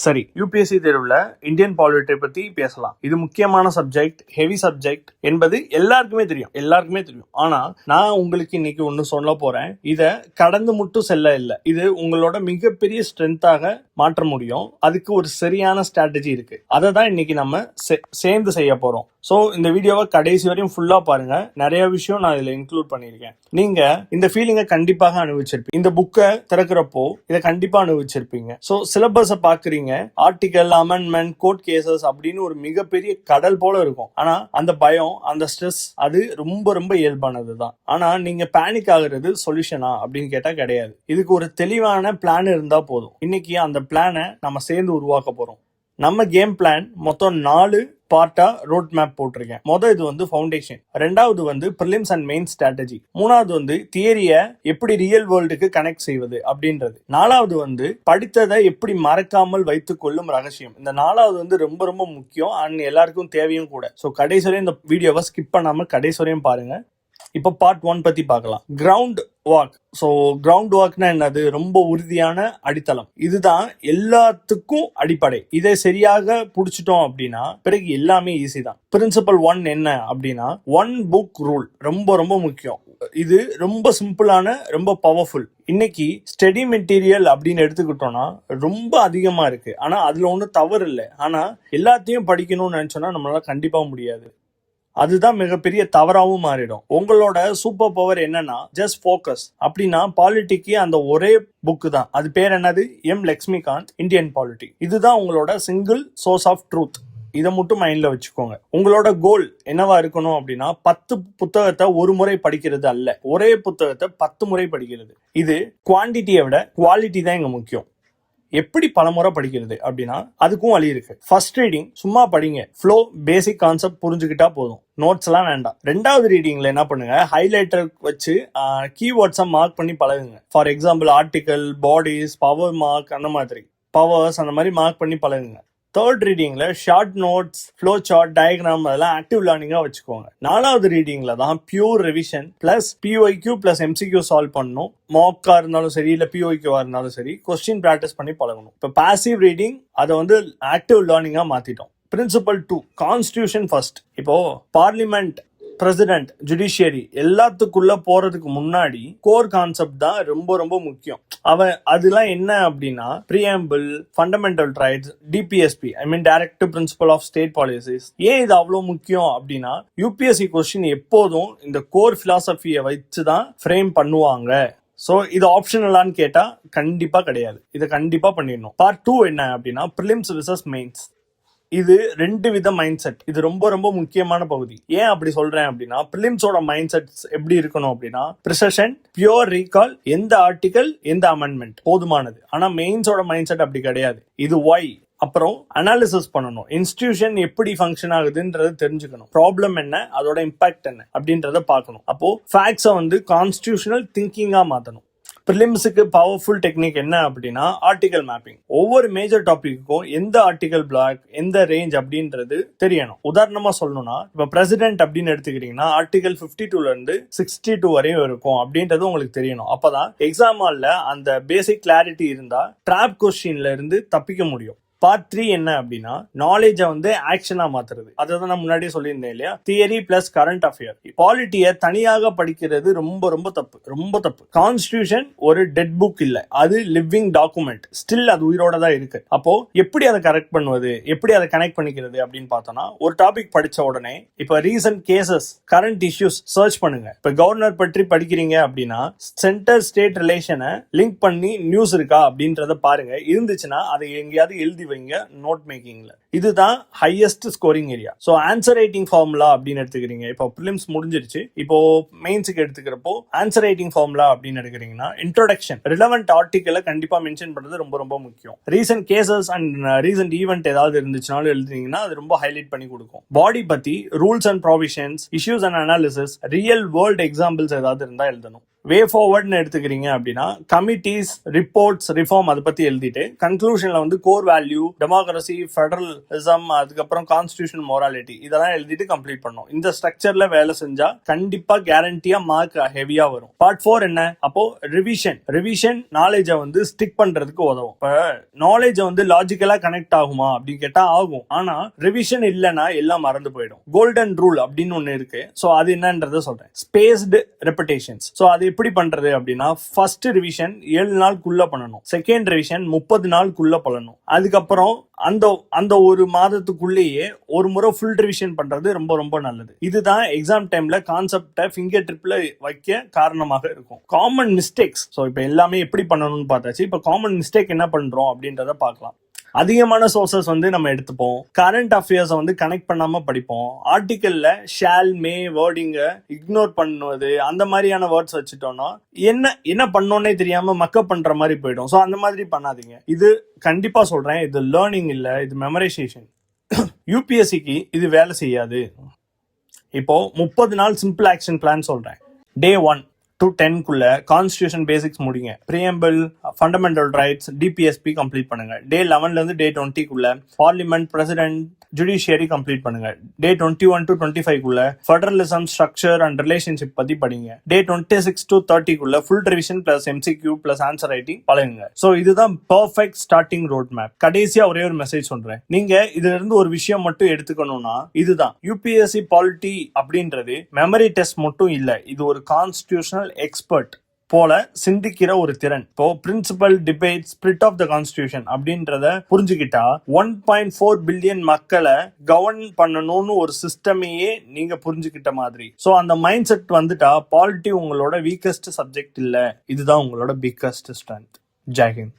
சரி, யூபிஎஸ்சி தேர்வுல Indian polity பத்தி பேசலாம். இது முக்கியமான சப்ஜெக்ட், ஹெவி சப்ஜெக்ட் என்பது எல்லாருக்குமே தெரியும். ஆனா நான் உங்களுக்கு இன்னைக்கு ஒன்னு சொல்ல போறேன். இத கடந்து மட்டும் செல்ல இல்ல, இது உங்களோட மிகப்பெரிய ஸ்ட்ரென்த்தாக மாற்ற முடியும். அதுக்கு ஒரு சரியான ஸ்ட்ராட்டஜி இருக்கு. அதை தான் இன்னைக்கு நம்ம சேர்ந்து செய்ய போறோம். ஸோ இந்த வீடியோவை கடைசி வரையும் ஃபுல்லா பாருங்க. நிறைய விஷயம் நான் இதுல இன்க்ளூட் பண்ணியிருக்கேன். நீங்க இந்த ஃபீலிங்கை கண்டிப்பாக அனுபவிச்சிருப்பீங்க. இந்த புக்கை திறக்கிறப்போ இதை கண்டிப்பா அனுபவிச்சிருப்பீங்க. ஸோ சிலபஸை பாக்குறீங்க, ஆர்டிகல், அமெண்ட்மெண்ட், கோர்ட் கேசஸ் அப்படின்னு ஒரு மிகப்பெரிய கடல் போல இருக்கும். ஆனா அந்த பயம், அந்த ஸ்ட்ரெஸ் அது ரொம்ப ரொம்ப இயல்பானது தான். ஆனா நீங்க பேனிக் ஆகுறது சொல்யூஷனா அப்படின்னு கேட்டா கிடையாது. இதுக்கு ஒரு தெளிவான பிளான் இருந்தா போதும். இன்னைக்கு அந்த பிளானை நம்ம சேர்ந்து உருவாக்க போறோம். நம்ம கேம் பிளான் மொத்தம் 4 பார்ட்டா ரோட் மேப் போட்டிருக்கேன். இது வந்து ஃபவுண்டேஷன், ரெண்டாவது வந்து ப்ரிலிம்ஸ் அண்ட் மெயின் ஸ்ட்ராட்டஜி, மூணாவது வந்து தியரிய எப்படி ரியல் வேர்ல்டுக்கு கனெக்ட் செய்வது அப்படின்றது, நாலாவது வந்து படித்ததை எப்படி மறக்காமல் வைத்துக் கொள்ளும் ரகசியம். இந்த நாலாவது வந்து ரொம்ப ரொம்ப முக்கியம் அண்ட் எல்லாருக்கும் தேவையும் கூட. ஸோ கடைசி வரையும் இந்த வீடியோவை ஸ்கிப் பண்ணாம கடைசி வரையும் பாருங்க. இப்போ பார்ட் 1 பத்தி பார்க்கலாம். Ground walk. ஸோ கிரவுண்ட் வாக்னா என்னது? ரொம்ப உறுதியான அடித்தளம். இதுதான் எல்லாத்துக்கும் அடிப்படை. இதை சரியாக புடிச்சிட்டோம் அப்படின்னா பிறகு எல்லாமே ஈஸி தான். பிரின்சிபல் 1 என்ன அப்படின்னா, 1 புக் ரூல் ரொம்ப ரொம்ப முக்கியம். இது ரொம்ப சிம்பிளான, ரொம்ப பவர்ஃபுல். இன்னைக்கு ஸ்டடி மெட்டீரியல் அப்படின்னு எடுத்துக்கிட்டோம்னா ரொம்ப அதிகமா இருக்கு. ஆனா அதுல ஒன்றும் தவறு இல்லை. ஆனா எல்லாத்தையும் படிக்கணும்னு நினைச்சோம்னா நம்மளால கண்டிப்பா முடியாது. அதுதான் மிகப்பெரிய தவறாவும் மாறிடும். உங்களோட சூப்பர் பவர் என்னன்னா ஜஸ்ட் ஃபோக்கஸ். அப்படின்னா பாலிட்டிக்கு அந்த ஒரே புக்கு தான். அது பேர் என்னது? M Laxmikanth Indian polity. இதுதான் உங்களோட சிங்கிள் சோர்ஸ் ஆஃப் ட்ரூத். இதை மட்டும் மைண்ட்ல வச்சுக்கோங்க. உங்களோட கோல் என்னவா இருக்கணும் அப்படின்னா 10 புத்தகத்தை ஒரு முறை படிக்கிறது அல்ல, ஒரே புத்தகத்தை 10 முறை படிக்கிறது. இது குவான்டிட்டியை விட குவாலிட்டி தான் இங்க முக்கியம். எப்படி பலமுறை படிக்கிறது அப்படின்னா அதுக்கும் வழி இருக்கு. ஃபர்ஸ்ட் ரீடிங் சும்மா படிங்க, ஃப்ளோ, பேசிக் கான்செப்ட் புரிஞ்சுக்கிட்டா போதும், நோட்ஸ் எல்லாம் வேண்டாம். ரெண்டாவது ரீடிங்ல என்ன பண்ணுங்க, ஹைலைட்டர் வச்சு கீவேர்ட்ஸை மார்க் பண்ணி பழகுங்க. For example article, bodies, power mark, அந்த மாதிரி பவர்ஸ் அந்த மாதிரி மார்க் பண்ணி பழகுங்க. தேர்ட் ரீடிங்ல short notes, flow chart, diagram அதெல்லாம் ஆக்டிவ் லேர்னிங்கா வச்சுக்கோங்க. நாலாவது ரீடிங்ல தான் pure revision plus PYQ plus MCQ solve பண்ணணும். மார்க்கா இருந்தாலும் சரி, இல்ல பிஒய்க்யூவா இருந்தாலும் சரி, கொஸ்டின் பிராக்டிஸ் பண்ணி பழகணும். இப்ப பாசிவ் ரீடிங் அதை வந்து ஆக்டிவ் லேர்னிங்கா மாத்திட்டோம். Principle 2 constitution first. இப்போ பார்லிமெண்ட், பிரசிடென்ட், ஜுடிஷியரி எல்லாத்துக்குள்ள போறதுக்கு முன்னாடி கோர் கான்செப்ட் தான் ரொம்ப ரொம்ப முக்கியம். அதெல்லாம் என்ன அப்படின்னா preamble, fundamental rights, DPSP, I mean directive principle of state policies. ஏன் இது அவ்வளவு முக்கியம் அப்படின்னா யூபிஎஸ்சி கொஸ்டின் எப்போதும் இந்த கோர் பிலாசபியை வச்சுதான் ஃப்ரேம் பண்ணுவாங்க. சோ இது ஆப்ஷனலான்னு கேட்டா கண்டிப்பா கிடையாது. இதை கண்டிப்பா பண்ணிடணும். பார்ட் 2 என்ன அப்படின்னா பிரிலிம்ஸ் விசஸ் மெயின்ஸ். இது 2 வித மைண்ட் செட். இது ரொம்ப ரொம்ப முக்கியமான பகுதி. ஏன் அப்படி சொல்றேன் அப்படின்னா பிரிலிம்ஸோட மைண்ட் செட் எப்படி இருக்கணும் அப்படின்னா ப்ரிசிஷன், பியூர் ரீகால், எந்த ஆர்டிகல், எந்த அமெண்ட்மெண்ட் போதுமானது. ஆனா மெயின்ஸோட மைண்ட் செட் அப்படி கிடையாது. இது ஒய், அப்புறம் அனாலிசிஸ் பண்ணணும். இன்ஸ்டிடியூஷன் எப்படி ஃபங்க்ஷன் ஆகுதுன்றது தெரிஞ்சுக்கணும். ப்ராப்ளம் என்ன, அதோட இம்பாக்ட் என்ன அப்படின்றத பார்க்கணும். அப்போ ஃபேக்ட்ஸை வந்து கான்ஸ்டிடியூஷனல் திங்கிங்கா மாத்தணும். பிரிலிம்ஸுக்கு பவர்ஃபுல் டெக்னிக் என்ன அப்படின்னா ஆர்டிகல் மேப்பிங். ஒவ்வொரு மேஜர் டாபிக்கும் எந்த ஆர்டிகல் பிளாக், எந்த ரேஞ்ச் அப்படின்றது தெரியணும். உதாரணமா சொல்லணும்னா இப்ப பிரசிடென்ட் அப்படின்னு எடுத்துக்கிட்டீங்கன்னா ஆர்டிகல் 52ல இருந்து 62 வரையும் இருக்கும் அப்படின்றது உங்களுக்கு தெரியணும். அப்பதான் எக்ஸாம் ஹால்ல அந்த பேசிக் கிளாரிட்டி இருந்தா ட்ராப் கொஸ்டின்ல இருந்து தப்பிக்க முடியும். பார்ட் 3 என்ன அப்படின்னா நாலேஜை வந்து ஆக்ஷனா மாத்துறது. அதான் நான் முன்னாடியே சொல்லியிருந்தேன் இல்லையா, தியரி பிளஸ் கரண்ட் அஃபேர். பாலிட்டியை தனியாக படிக்கிறது ரொம்ப ரொம்ப தப்பு, ரொம்ப தப்பு. கான்ஸ்டிடியூஷன் ஒரு டெட் புக் இல்ல, அது லிவிங் டாக்குமெண்ட். ஸ்டில் அது உயிரோட தான் இருக்கு. அப்போ எப்படி அதை கரெக்ட் பண்ணுவது, எப்படி அதை கனெக்ட் பண்ணிக்கிறது அப்படின்னு பார்த்தோம்னா ஒரு டாபிக் படிச்ச உடனே இப்ப recent cases, current issues search பண்ணுங்க. இப்ப கவர்னர் பற்றி படிக்கிறீங்க அப்படின்னா சென்டர் ஸ்டேட் ரிலேஷனை லிங்க் பண்ணி நியூஸ் இருக்கா அப்படின்றத பாருங்க. இருந்துச்சுன்னா அதை எங்கேயாவது எழுதி நோட் மேக்கிங்ல. இதுதான் highest scoring area. So answer writing formula அப்படின்னு எடுத்துக்கிறீங்க. இப்போ பிரிலிம்ஸ் முடிஞ்சிருச்சு, இப்போ மெயின்ஸுக்கு எடுத்துக்கிறப்போ ஆன்சர் ரைட்டிங் ஃபார்முலா அப்படின்னு எடுக்கிறீங்கன்னா இன்ட்ரோடக்ஷன், ரிலவெண்ட் ஆர்டிகலை கண்டிப்பா மென்ஷன் பண்றது ரொம்ப ரொம்ப முக்கியம். Recent cases and recent event ஏதாவது இருந்துச்சுனாலும் எழுதுனீங்கன்னா அது ரொம்ப ஹைலைட் பண்ணி கொடுக்கும். பாடி பத்தி rules and provisions, issues and analysis, real world examples ஏதாவது இருந்தா எழுதணும். வே ஃபார்வர்ட்னு எடுத்துக்கிறீங்க அப்படின்னா கமிட்டிஸ், ரிப்போர்ட்ஸ், ரிஃபார்ம் அதை பத்தி எழுதிட்டு கன்க்ளூஷன்ல வந்து கோர் வேல்யூ, டெமோக்ரஸி, ஃபெடரலிசம், அதுக்கப்புறம் கான்ஸ்டிடியூஷன், மொராலிட்டி இதெல்லாம் எழுதிட்டு கம்ப்ளீட் பண்ணும். இந்த ஸ்ட்ரக்சர்ல வேலை செஞ்சா கண்டிப்பா கேரண்டியா மார்க் ஹெவியா வரும். பார்ட் 4 என்ன? அப்போ ரிவிஷன் நாலேஜை வந்து ஸ்டிக் பண்றதுக்கு உதவும். இப்ப நாலேஜ் வந்து லாஜிக்கலா கனெக்ட் ஆகுமா அப்படின்னு கேட்டா ஆகும். ஆனா ரிவிஷன் இல்லைன்னா எல்லாம் மறந்து போயிடும். கோல்டன் ரூல் அப்படின்னு ஒண்ணு இருக்கு. சோ அது என்னன்றத சொல்றேன். Spaced repetitions. சோ அது எப்படி பண்றது அப்படின்னா, ஃபர்ஸ்ட் ரிவிஷன் 7 நாளுக்குள்ள பண்ணணும். செகண்ட் ரிவிஷன் 30 நாளுக்குள்ள பண்ணணும். அதுக்கப்புறம் அந்த ஒரு மாதத்துக்குள்ளேயே ஒரு முறை ஃபுல் ரிவிஷன் பண்றது ரொம்ப ரொம்ப நல்லது. இதுதான் எக்ஸாம் டைம்ல கான்செப்டை ஃபிங்கர் ட்ரிப்ல வைக்க காரணமாக இருக்கும். Common mistakes. ஸோ இப்போ எல்லாமே எப்படி பண்ணணும்னு பார்த்தாச்சு. இப்போ காமன் மிஸ்டேக் என்ன பண்றோம் அப்படின்றத பார்க்கலாம். அதிகமான சோர்சஸ் வந்து நம்ம எடுத்துப்போம். கரண்ட் அஃபேர்ஸை வந்து கனெக்ட் பண்ணாம படிப்போம். ஆர்டிக்கல்ல ஷால், மே வேர்டிங்க இக்னோர் பண்ணுவது, அந்த மாதிரியான வேர்ட்ஸ் வச்சுட்டோம்னா என்ன பண்ணோன்னே தெரியாம மக்கப் பண்ற மாதிரி போயிடும். ஸோ அந்த மாதிரி பண்ணாதீங்க. இது கண்டிப்பா சொல்றேன், இது லேர்னிங் இல்ல, இது மெமரைசேஷன். யூபிஎஸ்சிக்கு இது வேலை செய்யாது. இப்போ 30 நாள் சிம்பிள் ஆக்ஷன் பிளான் சொல்றேன். டே 1 to 10 குள்ள கான்ஸ்டிடியூஷன் பேசிக்ஸ் முடிங்க. Preamble, fundamental rights, DPSP complete பண்ணுங்க. டே 11ல இருந்து டே 20 குள்ள பார்லிமெண்ட், பிரசிடென்ட், ஜுடிஷியரி கம்ப்ளீட் பண்ணுங்க. டே 21 to 25 குள்ள ஃபெடரலிசம், ஸ்ட்ரக்சர் அண்ட் ரிலேஷன்ஷிப் பத்தி படிங்க. டே 26 to 30 குள்ள full revision plus MCQ plus answer writing பழகுங்க. சோ இதுதான் பெர்ஃபெக்ட் ஸ்டார்டிங் ரோட் மேப். கடைசியா ஒரே ஒரு மெசேஜ் சொல்றேன். நீங்க இதுல இருந்து ஒரு விஷயம் மட்டும் எடுத்துக்கணும்னா இதுதான். யூபிஎஸ்சி பாலிட்டி அப்படின்றது மெமரி டெஸ்ட் மட்டும் இல்ல, இது ஒரு கான்ஸ்டிடியூஷனல் எக்ஸ்பர்ட் போல சிந்திக்கிற ஒரு திறன். இப்போ principle, debate, spirit of the constitution அப்படின்றத புரிஞ்சுக்கிட்டா 1.4 பில்லியன் மக்களை கவர்ன் பண்ணணும்னு ஒரு சிஸ்டமையே நீங்க புரிஞ்சுக்கிட்ட மாதிரி. சோ அந்த மைண்ட் செட் வந்துட்டா பாலிட்டி உங்களோட வீக்கஸ்ட் சப்ஜெக்ட் இல்ல, இதுதான் உங்களோட பிக்கஸ்ட் ஸ்ட்ரென்த். ஜெய் ஹிந்த்.